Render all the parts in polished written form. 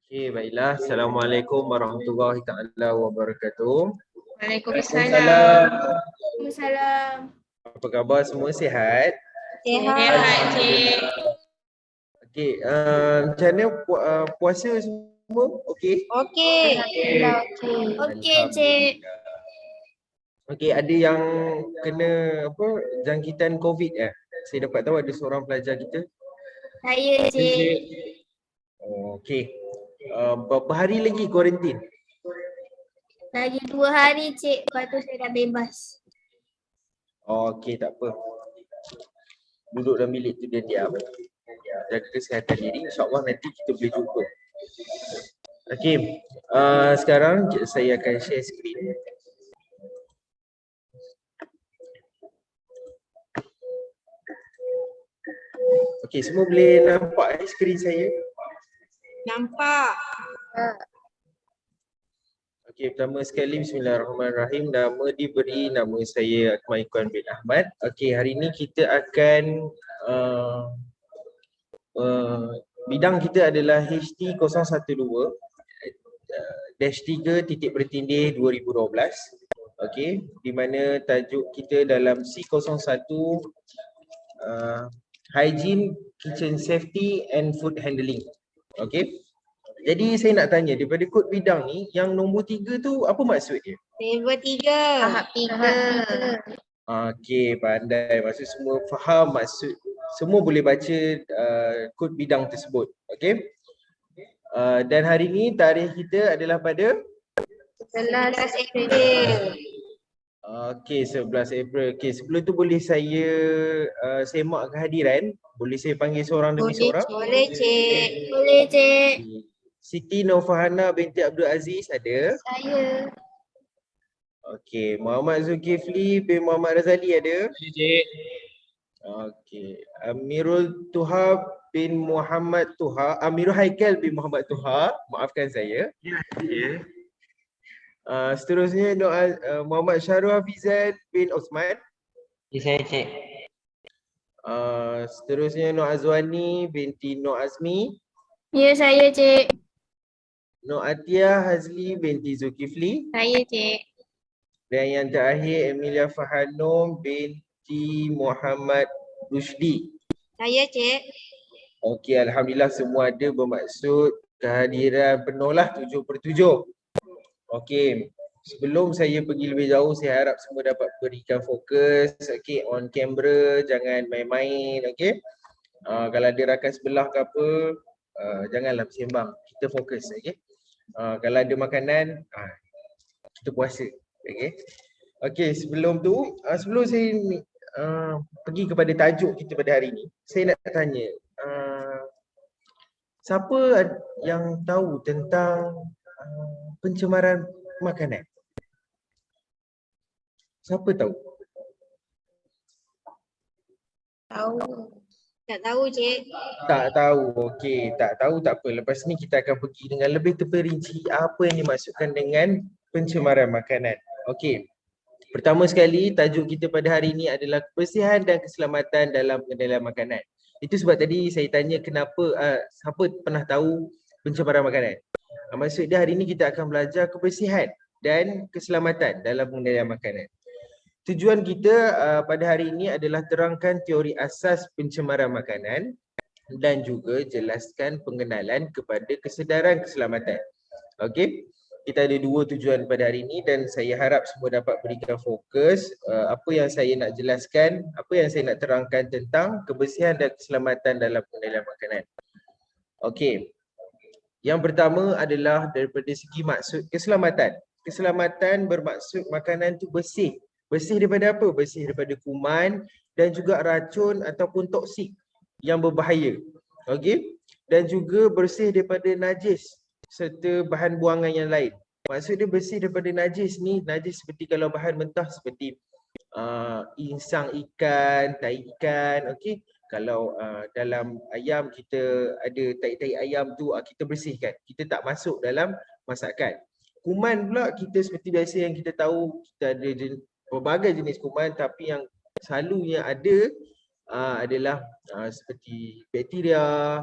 Okey, baiklah. Assalamualaikum warahmatullahi taala wabarakatuh. Waalaikumsalam. Waalaikumsalam. Apa khabar semua, sihat? Sehat, Cik. Okey, macam mana puasa semua? Okey? Okey. Alhamdulillah okey. Okey, Cik. Okey, ada yang kena apa jangkitan COVID ya? Saya dapat tahu ada seorang pelajar kita. Saya, Cik. Okey. Berapa hari lagi kuarantin? Lagi 2 hari, Cik. Lepas tu saya dah bebas. Okey, tak apa. Duduk dalam bilik tu diam-diam. Jaga kesihatan diri, insya-Allah nanti kita boleh jumpa. Okey, sekarang saya akan share skrin. Okey, semua boleh nampak skrin saya? Nampak. Okey, pertama sekali bismillahirrahmanirrahim. Nama diberi, nama saya Akmal Ikhwan bin Ahmad. Okey, hari ini kita akan bidang kita adalah HT012 -3 titik bertindih 2012. Okey, di mana tajuk kita dalam C01 Hygiene, Kitchen Safety and Food Handling. Okey. Jadi saya nak tanya daripada kod bidang ni yang nombor 3 tu apa maksud dia? Level 3. Tahap 3. Okey, pandai. Maksud semua faham maksud. Semua boleh baca kod bidang tersebut. Okey. Dan hari ni tarikh kita adalah pada 11 April. Okey, 11 April. Okey, sebelum tu boleh saya semak kehadiran? Boleh saya panggil seorang demi seorang? Boleh, Cik. Boleh, Cik. Siti Nurfahana binti Abdul Aziz ada? Saya. Okey, Muhammad Zulkifli bin Muhammad Razali ada? Cik. Okey, Amirul Tuhab bin Muhammad Tuha, Amirul Haikal bin Muhammad Tuha, maafkan saya. Ya. Seterusnya Muhammad Syahrul Hafizan bin Osman. Ya, saya cik. Seterusnya Nur Azwani binti Nur Azmi. Ya, saya, Cik. Nur Atiyah Hazli binti Zulkifli. Saya, Cik. Dan yang terakhir Emilia Fahanum binti Muhammad Rushdi. Saya, Cik. Okey, alhamdulillah semua ada bermaksud kehadiran penuhlah 7/7. Okey, sebelum saya pergi lebih jauh, saya harap semua dapat berikan fokus, okey, on camera, jangan main-main, okey. Kalau ada rakan sebelah ke apa, janganlah bersembang, kita fokus, okey. Kalau ada makanan, kita puasa, okey. Okey, sebelum tu, sebelum saya pergi kepada tajuk kita pada hari ini, saya nak tanya, siapa yang tahu tentang pencemaran makanan? Siapa tahu? Tahu. Tak tahu, Cik. Tak tahu. Okey, tak tahu tak apa. Lepas ni kita akan pergi dengan lebih terperinci apa yang dimaksudkan dengan pencemaran makanan. Okey. Pertama sekali, tajuk kita pada hari ini adalah kebersihan dan keselamatan dalam pengendalian makanan. Itu sebab tadi saya tanya kenapa, siapa pernah tahu pencemaran makanan. Maksud dia hari ini kita akan belajar kebersihan dan keselamatan dalam pengendalian makanan. Tujuan kita pada hari ini adalah terangkan teori asas pencemaran makanan dan juga jelaskan pengenalan kepada kesedaran keselamatan. Okey, kita ada dua tujuan pada hari ini dan saya harap semua dapat berikan fokus apa yang saya nak jelaskan, apa yang saya nak terangkan tentang kebersihan dan keselamatan dalam pengendalian makanan. Okey. Yang pertama adalah daripada segi maksud keselamatan. Keselamatan bermaksud makanan tu bersih. Bersih daripada apa? Bersih daripada kuman dan juga racun ataupun toksik yang berbahaya. Okey? Dan juga bersih daripada najis serta bahan buangan yang lain. Maksud dia bersih daripada najis ni, najis seperti kalau bahan mentah seperti insang ikan, tai ikan, okey. Kalau dalam ayam kita ada tai-tai ayam tu kita bersihkan. Kita tak masuk dalam masakan. Kuman pula kita seperti biasa yang kita tahu kita ada pelbagai jenis kuman tapi yang selalunya ada adalah seperti bakteria,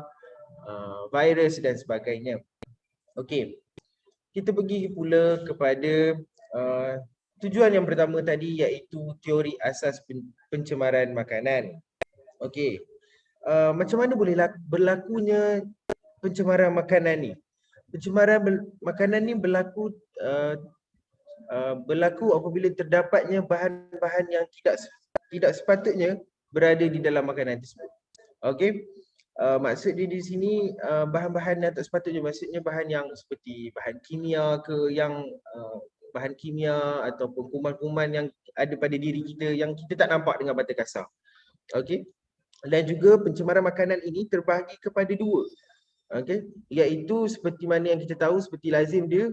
virus dan sebagainya. Okey. Kita pergi pula kepada tujuan yang pertama tadi, iaitu teori asas pencemaran makanan. Okey. Macam mana boleh berlakunya pencemaran makanan ni? Pencemaran makanan ni berlaku apabila terdapatnya bahan-bahan yang tidak sepatutnya berada di dalam makanan tersebut. Okey. Maksud dia di sini bahan-bahan yang tak sepatutnya, maksudnya bahan yang seperti bahan kimia bahan kimia ataupun kuman-kuman yang ada pada diri kita yang kita tak nampak dengan mata kasar. Okey. Dan juga pencemaran makanan ini terbahagi kepada dua. Okey, iaitu seperti mana yang kita tahu, seperti lazim dia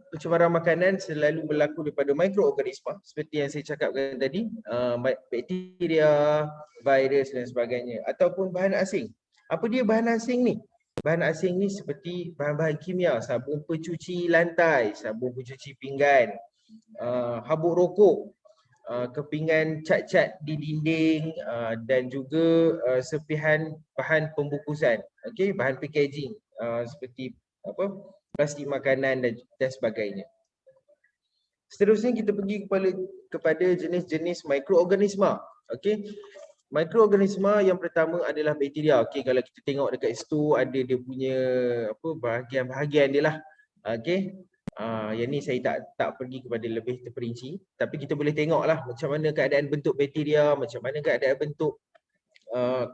pencemaran makanan selalu berlaku daripada mikroorganisma seperti yang saya cakapkan tadi, bakteria, virus dan sebagainya, ataupun bahan asing. Apa dia bahan asing ni? Bahan asing ni seperti bahan-bahan kimia, sabun pencuci lantai, sabun pencuci pinggan, habuk rokok, kepingan cat-cat di dinding, dan juga serpihan bahan pembungkusan, okey, bahan packaging seperti plastik makanan dan sebagainya. Seterusnya kita pergi kepada jenis-jenis mikroorganisma. Okey. Mikroorganisma yang pertama adalah bakteria. Okey, kalau kita tengok dekat situ ada dia punya bahagian-bahagian dia lah. Okey. Yang ni saya tak pergi kepada lebih terperinci, tapi kita boleh tengoklah macam mana keadaan bentuk bakteria, macam mana keadaan bentuk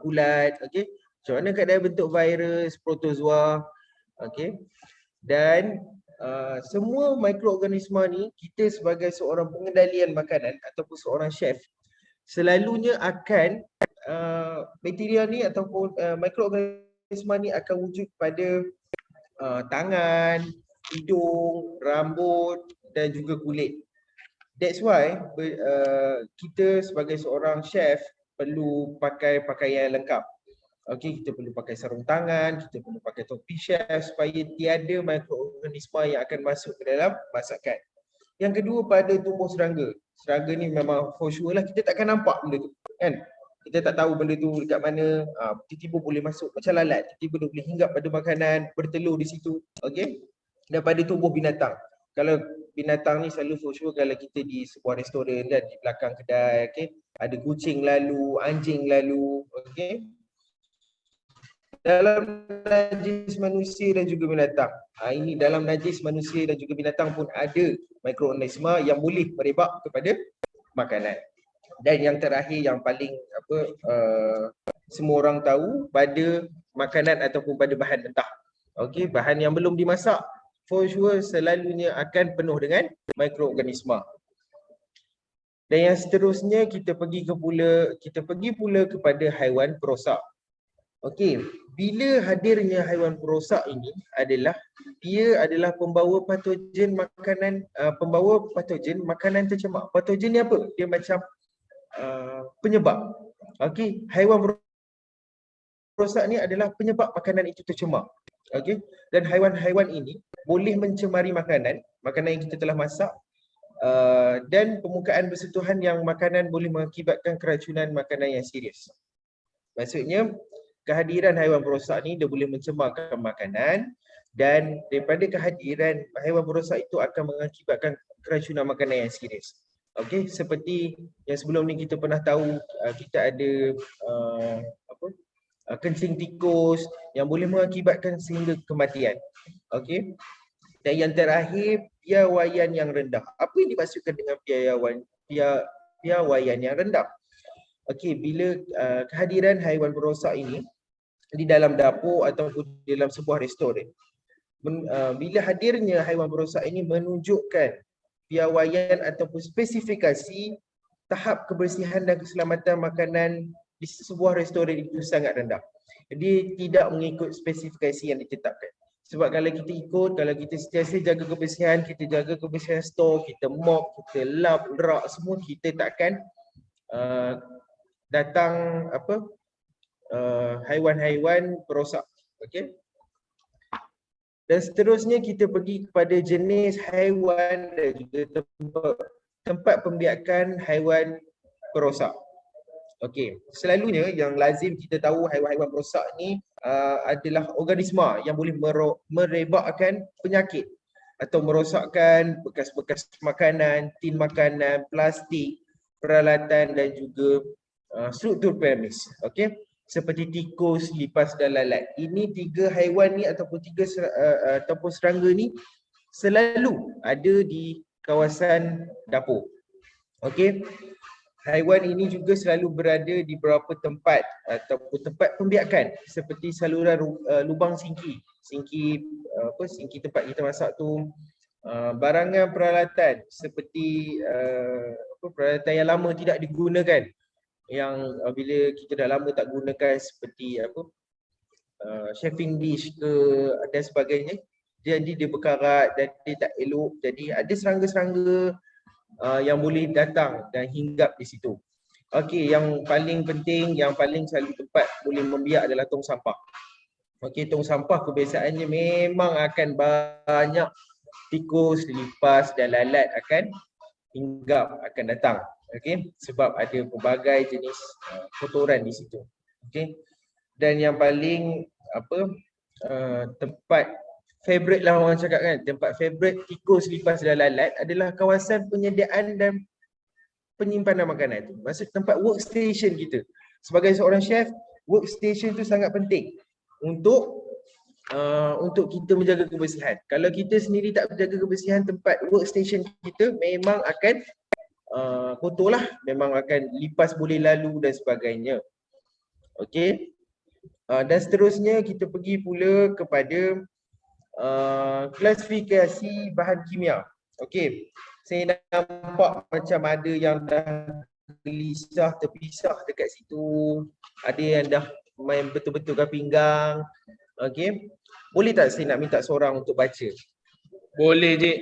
kulat, okey. Macam mana keadaan bentuk virus, protozoa, okey. Dan semua mikroorganisma ni, kita sebagai seorang pengendalian makanan ataupun seorang chef, selalunya akan bakteria ni ataupun mikroorganisma ni akan wujud pada tangan, hidung, rambut dan juga kulit. That's why kita sebagai seorang chef perlu pakai pakaian lengkap. Okey, kita perlu pakai sarung tangan, kita perlu pakai topi chef supaya tiada mikroorganisma yang akan masuk ke dalam masakan. Yang kedua, pada tubuh serangga. Serangga ni memang for sure lah kita takkan nampak benda tu, kan? Kita tak tahu benda tu dekat mana, tiba-tiba boleh masuk macam lalat, tiba-tiba boleh hinggap pada makanan, bertelur di situ, okey? Dan pada tubuh binatang. Kalau binatang ni selalu for sure kalau kita di sebuah restoran dan di belakang kedai, okey, ada kucing lalu, anjing lalu, okey. Dalam najis manusia dan juga binatang. Ini dalam najis manusia dan juga binatang pun ada mikroorganisma yang boleh merebak kepada makanan. Dan yang terakhir yang paling semua orang tahu, pada makanan ataupun pada bahan mentah. Okey, bahan yang belum dimasak for sure selalunya akan penuh dengan mikroorganisma. Dan yang seterusnya kita pergi pula kepada haiwan perosak. Okey, bila hadirnya haiwan perosak ini dia adalah pembawa patogen makanan tercemar. Patogen ni apa? Dia macam penyebab. Okey, haiwan perosak ni adalah penyebab makanan itu tercemar. Okey, dan haiwan-haiwan ini boleh mencemari makanan yang kita telah masak, dan permukaan bersentuhan yang makanan boleh mengakibatkan keracunan makanan yang serius. Maksudnya kehadiran haiwan perosak ni dia boleh mencemarkan makanan, dan daripada kehadiran haiwan perosak itu akan mengakibatkan keracunan makanan yang serius. Okey, seperti yang sebelum ni kita pernah tahu, kita ada kencing tikus yang boleh mengakibatkan sehingga kematian. Okey. Dan yang terakhir, piawaian yang rendah. Apa yang dimaksudkan dengan piawaian yang rendah? Okey, bila kehadiran haiwan perosak ini di dalam dapur ataupun di dalam sebuah restoran, bila hadirnya haiwan perosak ini menunjukkan piawaian ataupun spesifikasi tahap kebersihan dan keselamatan makanan di sebuah restoran itu sangat rendah. Dia tidak mengikut spesifikasi yang ditetapkan. Sebab kalau kita sentiasa jaga kebersihan, kita jaga kebersihan store, kita mop, kita lap, rak semua, kita takkan datang haiwan-haiwan perosak. Okey. Dan seterusnya kita pergi kepada jenis haiwan dan juga tempat pembiakan haiwan perosak. Okey, selalunya yang lazim kita tahu haiwan-haiwan perosak ni adalah organisma yang boleh merebakkan penyakit atau merosakkan bekas-bekas makanan, tin makanan, plastik, peralatan dan juga struktur premis. Okey, seperti tikus, lipas dan lalat. Ini 3 haiwan ni ataupun ataupun serangga ni selalu ada di kawasan dapur. Okey. Haiwan ini juga selalu berada di beberapa tempat ataupun tempat pembiakan seperti saluran lubang sinki. Sinki tempat kita masak tu, barangan peralatan seperti peralatan yang lama tidak digunakan, yang bila kita dah lama tak gunakan seperti chefing dish ke dan sebagainya, jadi dia berkarat dan dia tak elok. Jadi ada serangga-serangga yang boleh datang dan hinggap di situ. Okey, yang paling penting, yang paling selalu tempat boleh membiak adalah tong sampah. Okey, tong sampah kebiasaannya memang akan banyak tikus, lipas dan lalat akan hinggap, akan datang. Okey, sebab ada pelbagai jenis kotoran di situ. Okey. Dan yang paling tempat favorite lah orang cakap kan, tempat favorite tikus, lipas dan lalat adalah kawasan penyediaan dan penyimpanan makanan tu. Maksud tempat workstation kita. Sebagai seorang chef, workstation tu sangat penting untuk kita menjaga kebersihan. Kalau kita sendiri tak menjaga kebersihan tempat workstation kita, memang akan kotor lah, memang akan lipas boleh lalu dan sebagainya. Okey. Dan seterusnya kita pergi pula kepada klasifikasi bahan kimia. Okey, saya nampak macam ada yang dah gelisah, terpisah dekat situ. Ada yang dah main betul-betul ke pinggang. Okey, boleh tak saya nak minta seorang untuk baca? Boleh, Cik.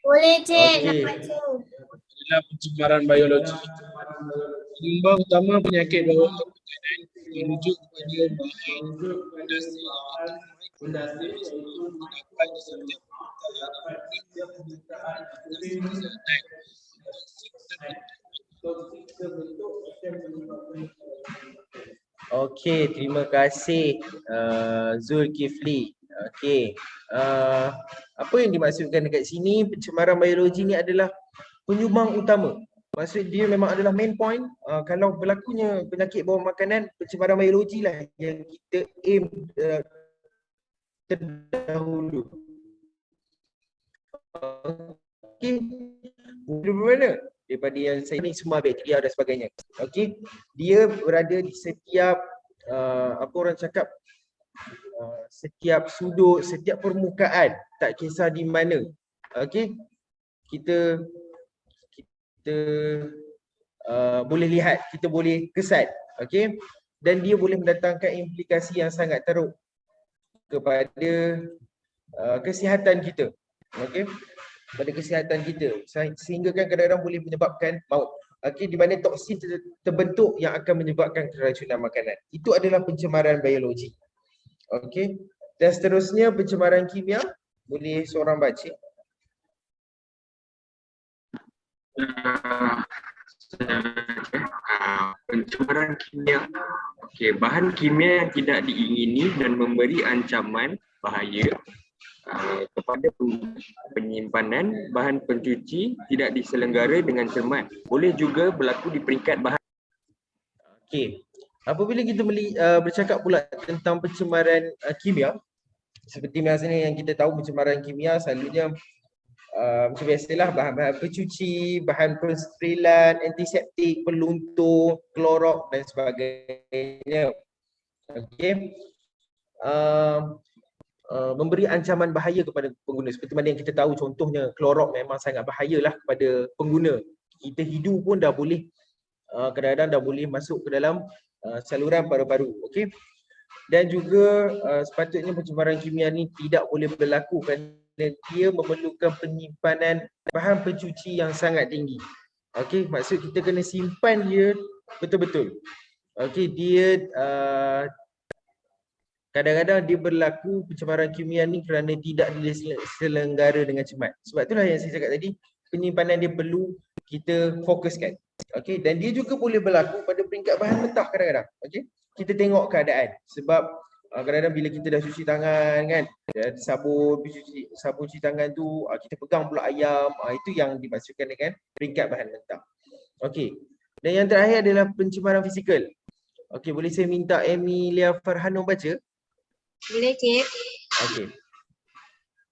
Boleh cik, Okey. nak baca. Adalah pencemaran biologi. Penyumbang utama penyakit bawaan makanan merujuk kepada bahan industri dapat di setiap Okey, terima kasih Zulkifli. Okey. Apa yang dimaksudkan dekat sini, pencemaran biologi ni adalah penyumbang utama. Maksud dia memang adalah main point. Kalau berlakunya penyakit bawaan makanan, pencemaran biologi lah yang kita aim terdahulu. Okey. Dari mana? Daripada yang saya ni semua bakteria dan sebagainya. Okey. Dia berada di setiap apa orang cakap, setiap sudut, setiap permukaan, tak kisah di mana. Okey. Kita boleh lihat, kita boleh kesan. Okey. Dan dia boleh mendatangkan implikasi yang sangat teruk kepada kesihatan kita. Okey, pada kesihatan kita, sehingga kan kadang-kadang boleh menyebabkan maut. Okey, di mana toksin terbentuk yang akan menyebabkan keracunan makanan. Itu adalah pencemaran biologi. Okey, dan seterusnya pencemaran kimia, boleh seorang baca? Pencemaran kimia. Okey, bahan kimia yang tidak diingini dan memberi ancaman bahaya kepada penyimpanan bahan pencuci tidak diselenggara dengan cermat. Boleh juga berlaku di peringkat bahan. Okey. Apabila kita bercakap pula tentang pencemaran kimia, seperti biasanya yang kita tahu, pencemaran kimia selalunya macam biasalah bahan-bahan pencuci, bahan pensterilan, antiseptik, peluntur, klorok dan sebagainya. Okey. Memberi ancaman bahaya kepada pengguna. Seperti mana yang kita tahu, contohnya klorok memang sangat bahayalah kepada pengguna. Kita hidu pun dah boleh, kadang-kadang dah boleh masuk ke dalam saluran paru-paru. Okey. Dan juga sepatutnya pencemaran kimia ni tidak boleh berlaku kerana dia memerlukan penyimpanan bahan pencuci yang sangat tinggi. Okey, maksud kita kena simpan dia betul-betul. Okey, dia kadang-kadang dia berlaku pencemaran kimia ni kerana tidak diselenggara dengan cermat. Sebab itulah yang saya cakap tadi, penyimpanan dia perlu kita fokuskan. Okey, dan dia juga boleh berlaku pada peringkat bahan mentah kadang-kadang. Okey. kita tengok keadaan. Sebab kadang-kadang bila kita dah cuci tangan kan, sabun cuci tangan tu, kita pegang pula ayam, itu yang dimaksudkan dengan peringkat bahan mentah. Okey. Dan yang terakhir adalah pencemaran fizikal. Okey, boleh saya minta Emilia Farhanum baca? Boleh cik. Okey.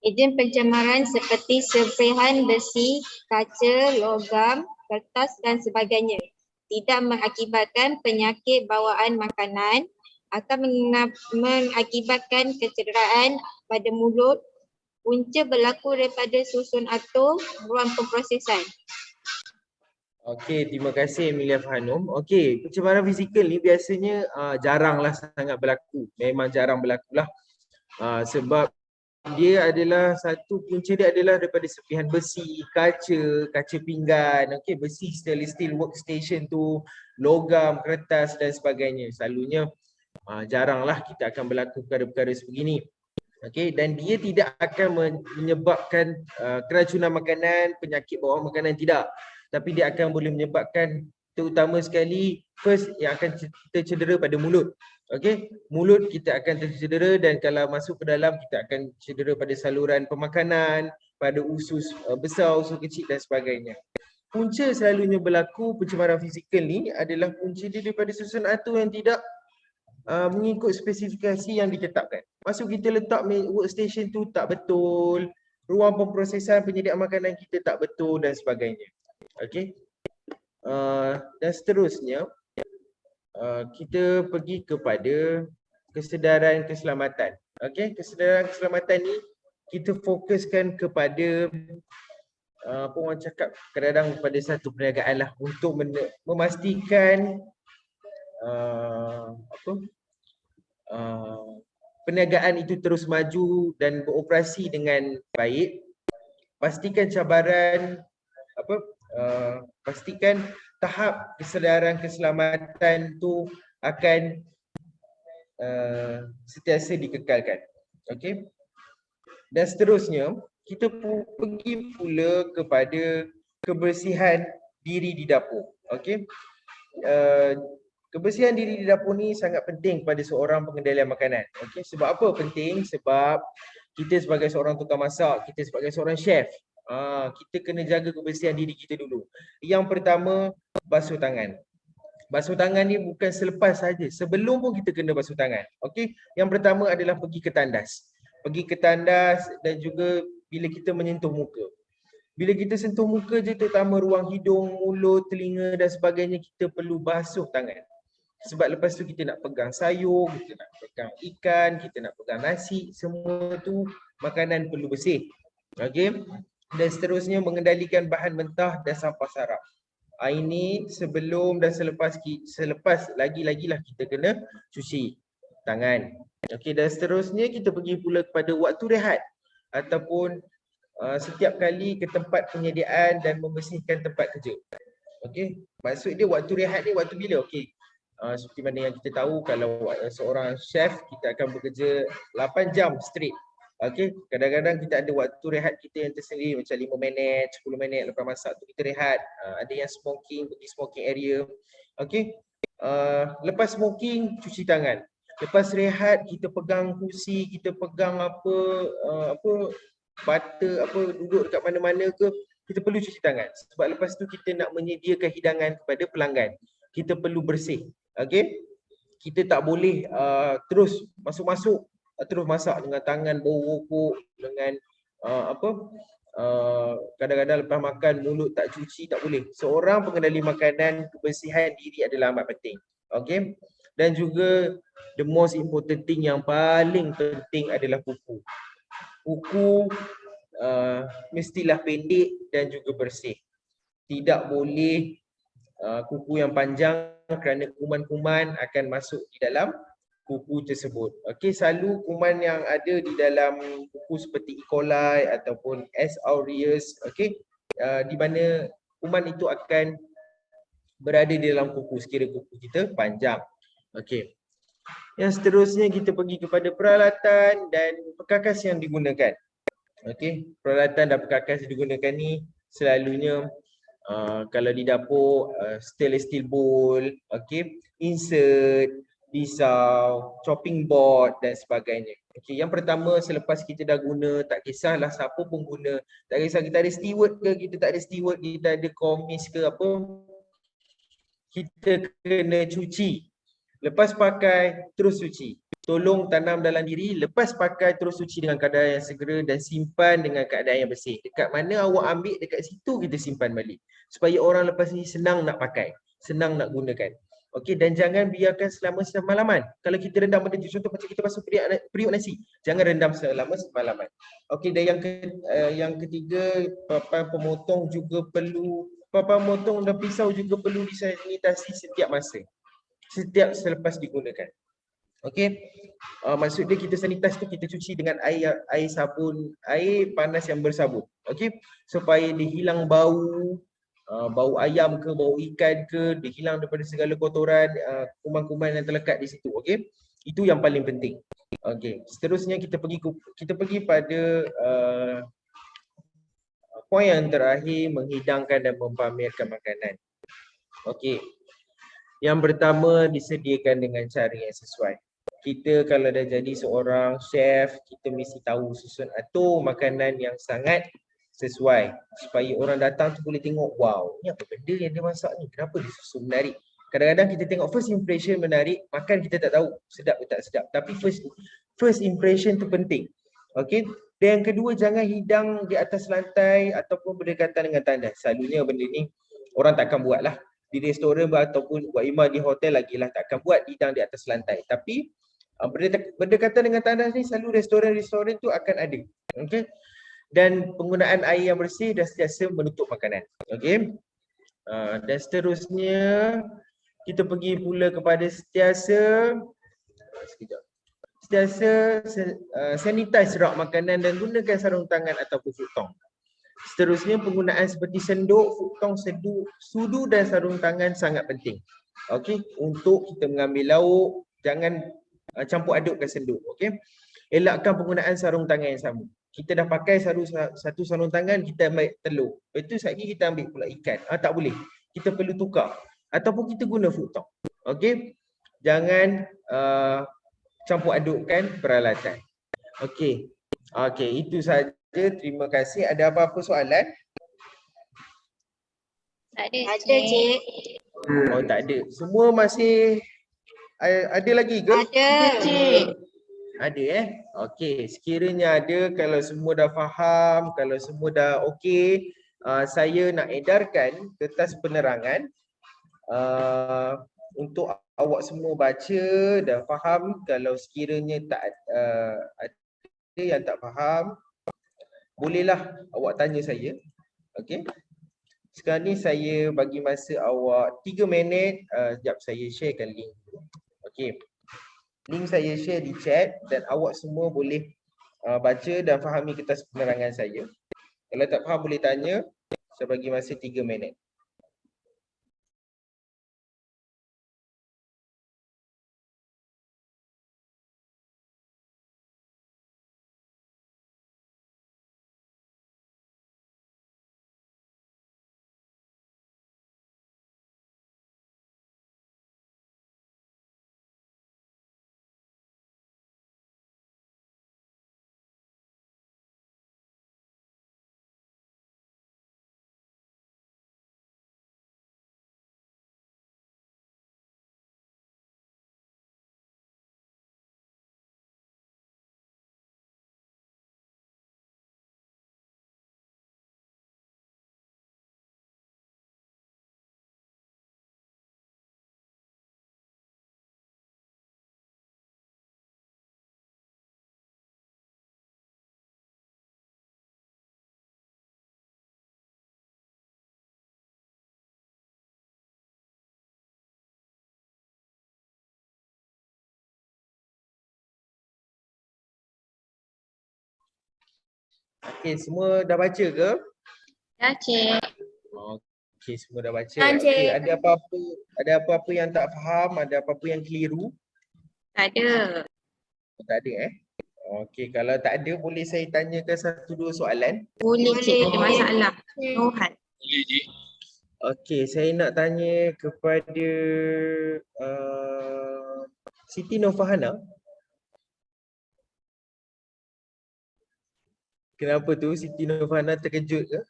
Ejen pencemaran seperti serpihan besi, kaca, logam, kertas dan sebagainya tidak mengakibatkan penyakit bawaan makanan, akan mengakibatkan kecederaan pada mulut. Punca berlaku daripada susun atom, ruang pemprosesan. Okey, terima kasih Emilia Farhanum. Okey, pencemaran fizikal ni biasanya jaranglah sangat berlaku. Memang jarang berlaku lah. Sebab dia adalah satu punca dia adalah daripada serpihan besi, kaca pinggan, okey, besi, stainless steel workstation tu, logam, kertas dan sebagainya. Selalunya jaranglah kita akan berlaku perkara-perkara sebegini. Okey, dan dia tidak akan menyebabkan keracunan makanan, penyakit bawaan makanan, tidak. Tapi dia akan boleh menyebabkan, terutama sekali, first yang akan kita cedera pada mulut. Okey, mulut kita akan tercedera dan kalau masuk ke dalam kita akan cedera pada saluran pemakanan, pada usus besar, usus kecil dan sebagainya. Punca selalunya berlaku pencemaran fizikal ni adalah punca dia daripada susunan atom yang tidak mengikut spesifikasi yang ditetapkan. Maksud kita letak workstation tu tak betul, ruang pemprosesan penyediaan makanan kita tak betul dan sebagainya. Okey. Dan seterusnya kita pergi kepada kesedaran keselamatan. Okey, kesedaran keselamatan ni kita fokuskan kepada apa orang cakap, kadang-kadang pada satu perniagaan lah untuk memastikan perniagaan itu terus maju dan beroperasi dengan baik. Pastikan cabaran pastikan tahap kesedaran keselamatan tu akan sentiasa dikekalkan. Okey. Dan seterusnya kita pergi pula kepada kebersihan diri di dapur. Okey. Kebersihan diri di dapur ni sangat penting pada seorang pengendalian makanan. Okey, sebab apa penting? Sebab kita sebagai seorang tukang masak, kita sebagai seorang chef, kita kena jaga kebersihan diri kita dulu. Yang pertama, basuh tangan. Basuh tangan ni bukan selepas saja, sebelum pun kita kena basuh tangan. Okey, yang pertama adalah pergi ke tandas. Pergi ke tandas dan juga bila kita menyentuh muka. Bila kita sentuh muka je, terutama ruang hidung, mulut, telinga dan sebagainya, kita perlu basuh tangan. Sebab lepas tu kita nak pegang sayur, kita nak pegang ikan, kita nak pegang nasi, semua tu makanan perlu bersih. Okey. Dan seterusnya mengendalikan bahan mentah dan sampah sarap. Ini sebelum dan selepas lagi-lagilah kita kena cuci tangan. Okey, dan seterusnya kita pergi pula kepada waktu rehat ataupun setiap kali ke tempat penyediaan dan membersihkan tempat kerja. Okey, maksud dia waktu rehat ni waktu bila? Okey. Seperti mana yang kita tahu, kalau seorang chef kita akan bekerja 8 jam straight. Okey, kadang-kadang kita ada waktu rehat kita yang tersendiri macam 5 minit, 10 minit lepas masak tu kita rehat. Ada yang smoking, pergi smoking area. Okey. Lepas smoking cuci tangan. Lepas rehat kita pegang kursi, kita pegang duduk dekat mana-mana ke, kita perlu cuci tangan. Sebab lepas tu kita nak menyediakan hidangan kepada pelanggan. Kita perlu bersih. Okey. Kita tak boleh terus masuk-masuk terus masak dengan tangan bau rokok, dengan kadang-kadang lepas makan mulut tak cuci, tak boleh. Seorang pengendali makanan, kebersihan diri adalah amat penting. Okey. Dan juga the most important thing, yang paling penting adalah kuku. Kuku mestilah pendek dan juga bersih. Tidak boleh kuku yang panjang kerana kuman-kuman akan masuk di dalam kuku tersebut. Okey, selalu kuman yang ada di dalam kuku seperti E. coli ataupun S. aureus, okey, di mana kuman itu akan berada di dalam kuku sekira kuku kita panjang. Okey. Yang seterusnya kita pergi kepada peralatan dan perkakas yang digunakan. Okey, peralatan dan perkakas yang digunakan ni selalunya kalau di dapur stainless steel bowl, okey, insert, pisau, chopping board dan sebagainya. Okey, yang pertama selepas kita dah guna, tak kisahlah siapa pun guna, tak kisah kita ada steward ke, kita tak ada steward, kita ada komis ke apa, kita kena cuci. Lepas pakai, terus cuci. Tolong tanam dalam diri, lepas pakai terus cuci dengan keadaan yang segera dan simpan dengan keadaan yang bersih. Dekat mana awak ambil, dekat situ kita simpan balik. Supaya orang lepas ni senang nak pakai, senang nak gunakan. Okey, dan jangan biarkan selama semalaman. Kalau kita rendam benda tu, contoh macam kita basuh periuk nasi, jangan rendam selama semalaman. Okey, dan yang ketiga, papan pemotong juga perlu, papan potong dan pisau juga perlu disanitasi setiap masa. Setiap selepas digunakan. Okey. Maksud dia kita sanitize tu kita cuci dengan air sabun, air panas yang bersabun. Okey. Supaya dia hilang bau, bau ayam ke, bau ikan ke, dia hilang daripada segala kotoran, kuman-kuman yang terlekat di situ. Okey. Itu yang paling penting. Okey. Seterusnya kita pergi pada poin yang terakhir, menghidangkan dan mempamerkan makanan. Okey. Yang pertama, disediakan dengan cara yang sesuai. Kita kalau dah jadi seorang chef, kita mesti tahu susun atur makanan yang sangat sesuai. Supaya orang datang tu boleh tengok, wow, ni apa benda yang dia masak ni? Kenapa dia susun menarik? Kadang-kadang kita tengok first impression menarik, makan kita tak tahu sedap ke tak sedap. Tapi first impression tu penting. Okey. Dan yang kedua, jangan hidang di atas lantai ataupun berdekatan dengan tandas. Selalunya benda ni orang takkan buat lah. Di restoran ataupun buat khidmat di hotel lagilah takkan buat hidang di atas lantai. Tapi berdekatan dengan tandas ni selalu restoran-restoran tu akan ada. Okey. Dan penggunaan air yang bersih dan sentiasa menutup makanan. Okey. Dan seterusnya kita pergi pula kepada sentiasa sanitize rak makanan dan gunakan sarung tangan ataupun futong. Seterusnya penggunaan seperti senduk, futong, sudu dan sarung tangan sangat penting. Okey, untuk kita mengambil lauk, jangan campur adukkan senduk. Okey. Elakkan penggunaan sarung tangan yang sama. Kita dah pakai satu sarung tangan, kita ambil telur. Lepas tu sekali kita ambil pula ikan. Tak boleh. Kita perlu tukar ataupun kita guna futong. Okey. Jangan campur adukkan peralatan. Okey. Okey, itu saja. Terima kasih. Ada apa-apa soalan? Tak ada, Ada, Cik. Oh, tak ada. Semua masih ada lagi ke? Ada, Cik. Ada Okey, sekiranya ada, kalau semua dah faham, kalau semua dah okey, saya nak edarkan kertas penerangan untuk awak semua baca dan faham. Kalau sekiranya tak ada yang tak faham, bolehlah awak tanya saya. Okey. Sekarang ni saya bagi masa awak 3 minit. Sekejap saya sharekan link. Okey. Link saya share di chat dan awak semua boleh baca dan fahami kertas penerangan saya. Kalau tak faham boleh tanya. Saya bagi masa 3 minit. Okey, semua dah baca ke? dah, Cik. Okey, semua dah baca. Dah, Cik. Okey, ada apa-apa yang tak faham, ada apa-apa yang keliru? Tak ada. Tak ada Okey, kalau tak ada boleh saya tanyakan 1-2 soalan? Boleh, Cik. Ada masalah. No hal. Boleh, Cik. Okey, saya nak tanya kepada Siti Nurfahana? Kenapa tu Siti Nurfahana terkejut ke?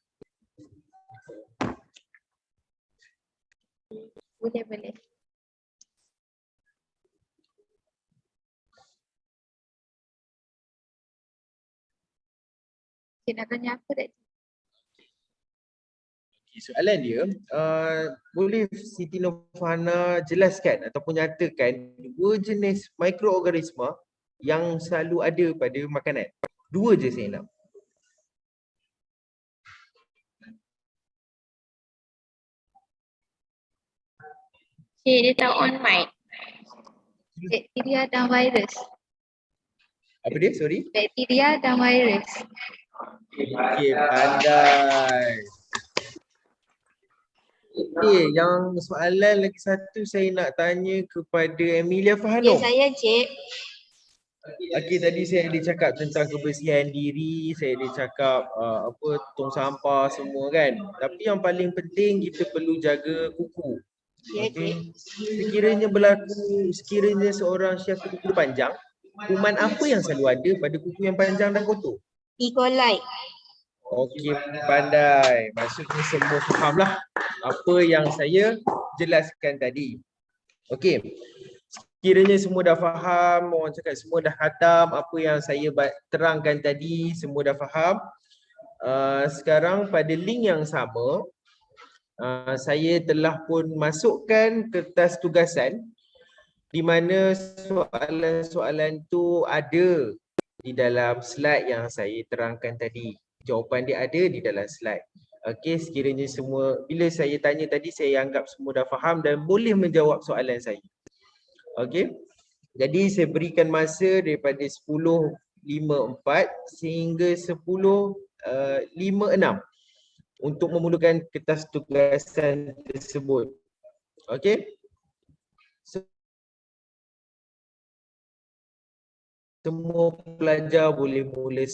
Boleh. Cik nak tanya apa tak? Soalan dia, boleh Siti Nurfahana jelaskan ataupun nyatakan dua jenis mikroorganisma yang selalu ada pada makanan? Dua je saya nak. Cik, dia tak on mic. Bakteria dan virus. Apa dia? Sorry. Bakteria dan virus. Okey, pandai. Okey, yang soalan lagi satu saya nak tanya kepada Emilia Ya, Fahanum. saya Cik. Okey, tadi saya ada cakap tentang kebersihan diri, saya ada cakap tong sampah semua kan. Tapi yang paling penting kita perlu jaga kuku. Ya, Okey. Cik. Sekiranya seorang chef kuku panjang, kuman apa yang selalu ada pada kuku yang panjang dan kotor? E. coli. Okey, pandai. Maksudnya semua fahamlah apa yang saya jelaskan tadi. Okey. Sekiranya semua dah faham, orang cakap semua dah khatam apa yang saya terangkan tadi, semua dah faham. Sekarang pada link yang sama, saya telah pun masukkan kertas tugasan di mana soalan-soalan tu ada di dalam slide yang saya terangkan tadi. Jawapan dia ada di dalam slide. Okey, sekiranya semua, bila saya tanya tadi saya anggap semua dah faham dan boleh menjawab soalan saya. Okey. Jadi saya berikan masa daripada 10.54 sehingga 10.56 untuk memulakan kertas tugasan tersebut. Okey. Semua pelajar boleh mula.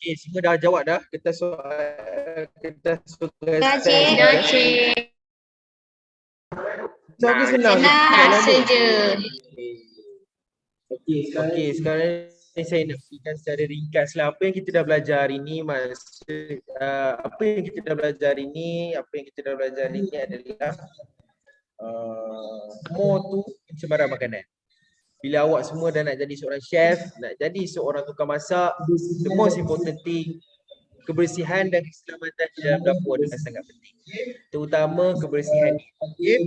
Okey, semua dah jawab dah kertas tugasan. Dah, Cik. Soalan senang. Senang saja. Okey, sekarang ni saya nak berikan secara ringkas lah apa yang kita dah belajar hari ni. Apa yang kita dah belajar hari ni adalah more to pencemaran makanan. Bila awak semua dah nak jadi seorang chef, nak jadi seorang tukang masak, the most important thing, kebersihan dan keselamatan di dalam dapur adalah sangat penting. Terutama kebersihan ni. Okay?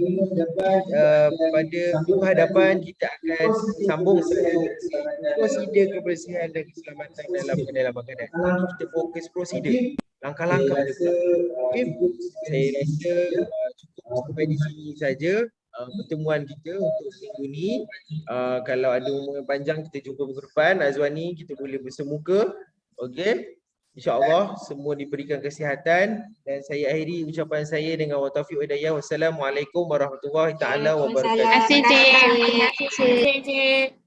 Pada minggu hadapan kita akan sambung prosedur kebersihan dan keselamatan dalam makanan. Kita fokus prosedur, langkah-langkah dia pula. Okay? Saya rasa cukup sampai di sini saja pertemuan kita untuk minggu ni. Kalau ada umur yang panjang kita jumpa minggu depan. Azwani kita boleh bersemuka. Okey. InsyaAllah semua diberikan kesihatan dan saya akhiri ucapan saya dengan wa taufiq wa hidayah. Wassalamualaikum warahmatullahi taala wabarakatuh. Terima kasih, Cik. Terima kasih, Cik.